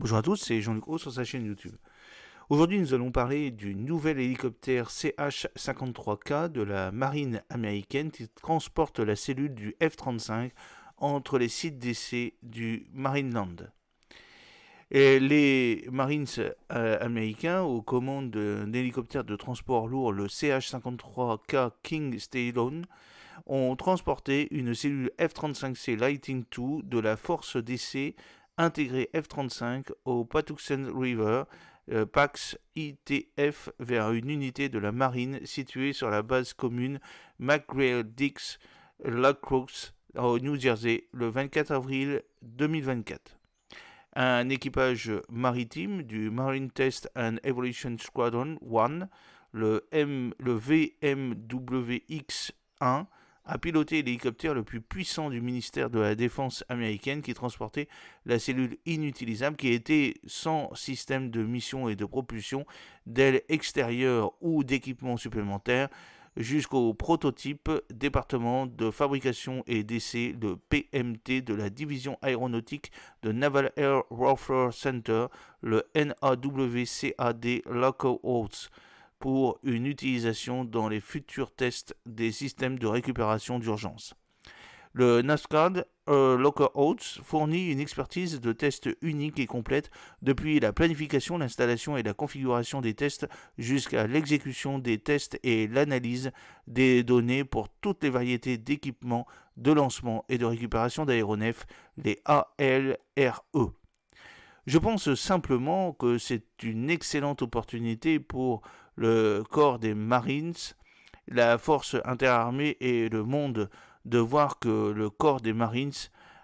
Bonjour à tous, c'est Jean-Luc Haut sur sa chaîne YouTube. Aujourd'hui, nous allons parler du nouvel hélicoptère CH-53K de la marine américaine qui transporte la cellule du F-35 entre les sites d'essai du Marineland. Et les Marines américains, aux commandes d'un hélicoptère de transport lourd, le CH-53K King Stallion, ont transporté une cellule F-35C Lightning II de la force d'essai intégrée F-35 au Patuxent River, PAX ITF, vers une unité de la marine située sur la base commune McGrail-Dix Lacrosse au New Jersey le 24 avril 2024. Un équipage maritime du Marine Test and Evolution Squadron 1, le VMWX-1, a piloté l'hélicoptère le plus puissant du ministère de la Défense américaine qui transportait la cellule inutilisable qui était sans système de mission et de propulsion, d'aile extérieure ou d'équipement supplémentaire, jusqu'au prototype département de fabrication et d'essai, le PMT de la division aéronautique de Naval Air Warfare Center, le NAWCAD Lockout, pour une utilisation dans les futurs tests des systèmes de récupération d'urgence. Le NASCAD Lockout fournit une expertise de test unique et complète depuis la planification, l'installation et la configuration des tests jusqu'à l'exécution des tests et l'analyse des données pour toutes les variétés d'équipements de lancement et de récupération d'aéronefs, les ALRE. Je pense simplement que c'est une excellente opportunité pour le corps des Marines, la force interarmée et le monde de voir que le corps des Marines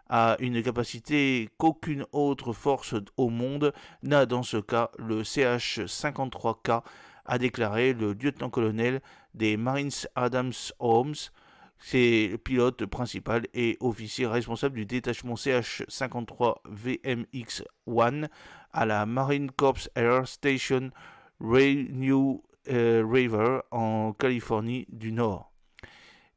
a une capacité qu'aucune autre force au monde n'a dans ce cas, le CH-53K, a déclaré le lieutenant-colonel des Marines Adams Holmes. C'est le pilote principal et officier responsable du détachement CH-53VMX-1 à la Marine Corps Air Station Rainier River en Californie du Nord.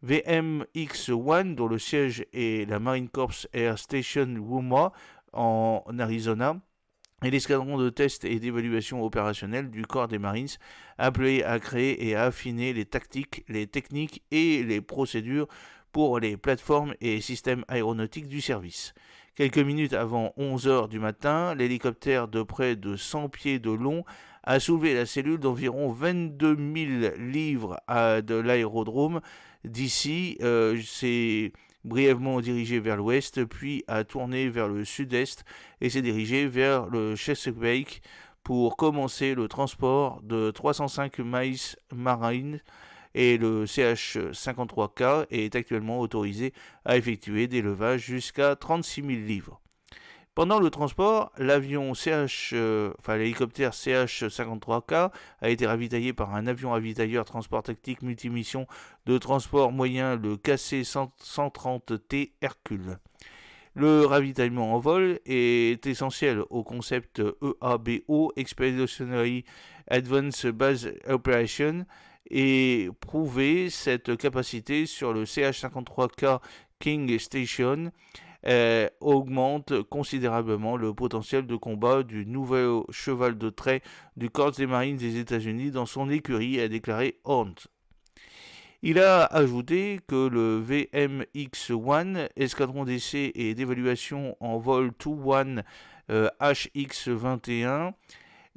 VMX-1, dont le siège est la Marine Corps Air Station Yuma en Arizona, et l'escadron de test et d'évaluation opérationnelle du corps des Marines, appelé à créer et à affiner les tactiques, les techniques et les procédures pour les plateformes et systèmes aéronautiques du service. Quelques minutes avant 11 heures du matin, l'hélicoptère de près de 100 pieds de long a soulevé la cellule d'environ 22 000 livres de l'aérodrome d'ici. C'est brièvement dirigé vers l'ouest, puis a tourné vers le sud-est et s'est dirigé vers le Chesapeake pour commencer le transport de 305 miles marines, et le CH-53K est actuellement autorisé à effectuer des levages jusqu'à 36 000 livres. Pendant le transport, l'hélicoptère CH-53K a été ravitaillé par un avion ravitailleur transport tactique multimission de transport moyen, le KC-130T Hercule. Le ravitaillement en vol est essentiel au concept EABO, Expeditionary Advanced Base Operation, et prouver cette capacité sur le CH-53K King Station augmente considérablement le potentiel de combat du nouveau cheval de trait du corps des Marines des États-Unis dans son écurie, a déclaré Hunt. Il a ajouté que le VMX-1, escadron d'essai et d'évaluation en vol 2-1 HX-21,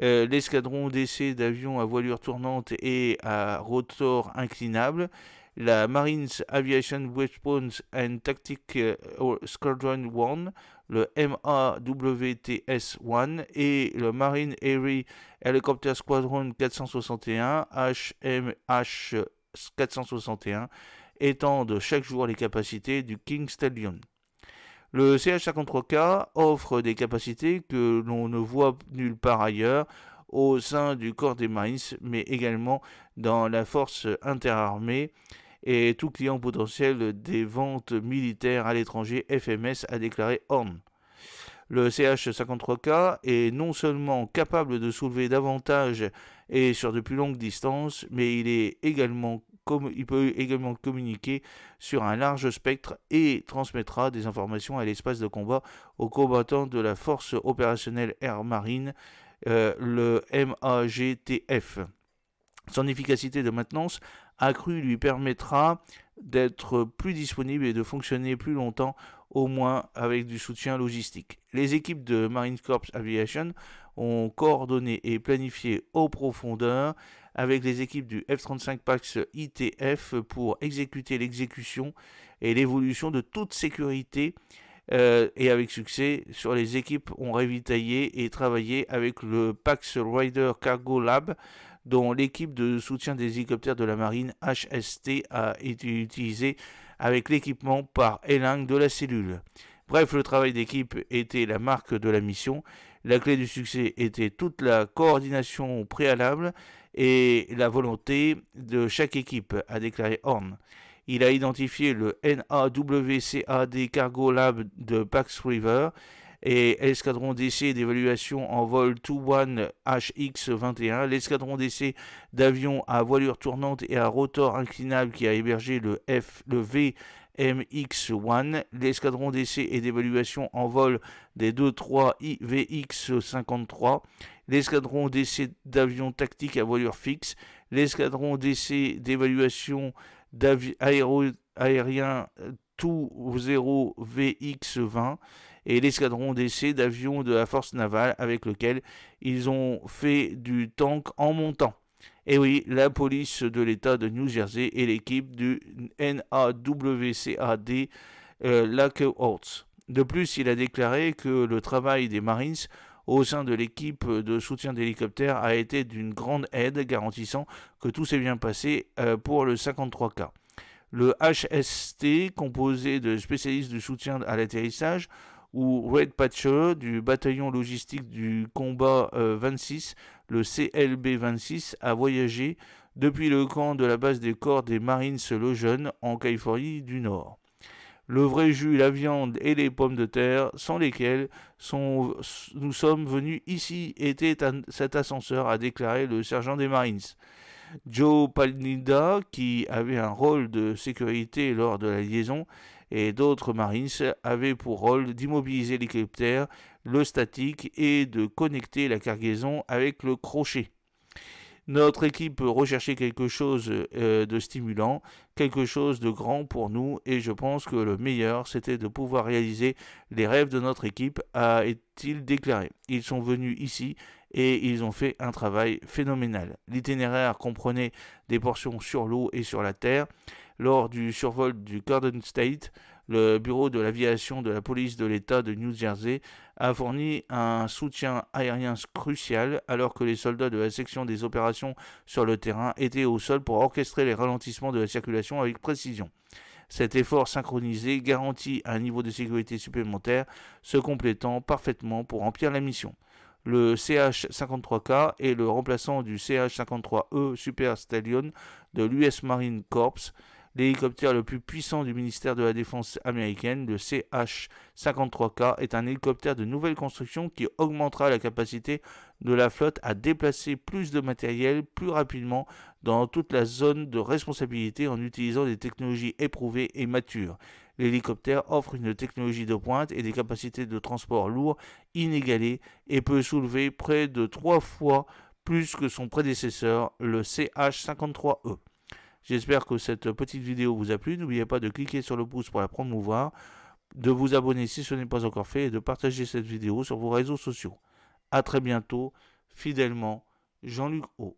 l'escadron d'essai d'avions à voilure tournante et à rotor inclinable, la Marines Aviation Weapons and Tactics Squadron 1, le MAWTS-1 et le Marine Air Helicopter Squadron 461, HMH 461, étendent chaque jour les capacités du King Stallion. Le CH-53K offre des capacités que l'on ne voit nulle part ailleurs au sein du corps des Marines, mais également dans la force interarmée et tout client potentiel des ventes militaires à l'étranger, FMS, a déclaré Horn. Le CH-53K est non seulement capable de soulever davantage et sur de plus longues distances, mais il est également il peut également communiquer sur un large spectre et transmettra des informations à l'espace de combat aux combattants de la Force opérationnelle Air Marine, le MAGTF. Son efficacité de maintenance accrue lui permettra d'être plus disponible et de fonctionner plus longtemps, au moins avec du soutien logistique. Les équipes de Marine Corps Aviation ont coordonné et planifié en profondeur avec les équipes du F-35 PAX ITF pour exécuter l'exécution et l'évolution de toute sécurité et avec succès. Sur les équipes ont ravitaillé et travaillé avec le PAX Rider Cargo Lab, dont l'équipe de soutien des hélicoptères de la marine HST a été utilisée avec l'équipement par Elang de la cellule. Bref, le travail d'équipe était la marque de la mission. La clé du succès était toute la coordination préalable et la volonté de chaque équipe, a déclaré Horn. Il a identifié le NAWCAD Cargo Lab de Pax River et l'escadron d'essai d'évaluation en vol 21HX-21, l'escadron d'essai d'avions à voilure tournante et à rotor inclinable qui a hébergé le VMX-1, l'escadron d'essai et d'évaluation en vol des 2-3 IVX-53, l'escadron d'essai d'avions tactiques à voilure fixe, l'escadron d'essai d'évaluation aérien 2-0 VX-20, et l'escadron d'essai d'avions de la force navale avec lequel ils ont fait du tank en montant. Et oui, la police de l'État de New Jersey et l'équipe du NAWCAD Lakeworth. De plus, il a déclaré que le travail des Marines au sein de l'équipe de soutien d'hélicoptères a été d'une grande aide, garantissant que tout s'est bien passé pour le 53K. Le HST, composé de spécialistes du soutien à l'atterrissage, ou Red Patcher du bataillon logistique du combat 26, le CLB 26, a voyagé depuis le camp de la base des corps des Marines Lejeune en Californie du Nord. Le vrai jus, la viande et les pommes de terre, sans lesquels nous sommes venus ici, était cet ascenseur, a déclaré le sergent des Marines. Joe Palnida, qui avait un rôle de sécurité lors de la liaison, et d'autres Marines avaient pour rôle d'immobiliser l'hélicoptère, le statique et de connecter la cargaison avec le crochet. Notre équipe recherchait quelque chose de stimulant, quelque chose de grand pour nous, et je pense que le meilleur, c'était de pouvoir réaliser les rêves de notre équipe, a-t-il déclaré. Ils sont venus ici et ils ont fait un travail phénoménal. L'itinéraire comprenait des portions sur l'eau et sur la terre. Lors du survol du Garden State, le bureau de l'aviation de la police de l'État de New Jersey a fourni un soutien aérien crucial alors que les soldats de la section des opérations sur le terrain étaient au sol pour orchestrer les ralentissements de la circulation avec précision. Cet effort synchronisé garantit un niveau de sécurité supplémentaire, se complétant parfaitement pour remplir la mission. Le CH-53K est le remplaçant du CH-53E Super Stallion de l'US Marine Corps, l'hélicoptère le plus puissant du ministère de la Défense américaine. Le CH-53K est un hélicoptère de nouvelle construction qui augmentera la capacité de la flotte à déplacer plus de matériel plus rapidement dans toute la zone de responsabilité en utilisant des technologies éprouvées et matures. L'hélicoptère offre une technologie de pointe et des capacités de transport lourd inégalées et peut soulever près de 3 fois plus que son prédécesseur, le CH-53E. J'espère que cette petite vidéo vous a plu. N'oubliez pas de cliquer sur le pouce pour la promouvoir, de vous abonner si ce n'est pas encore fait et de partager cette vidéo sur vos réseaux sociaux. A très bientôt, fidèlement, Jean-Luc O.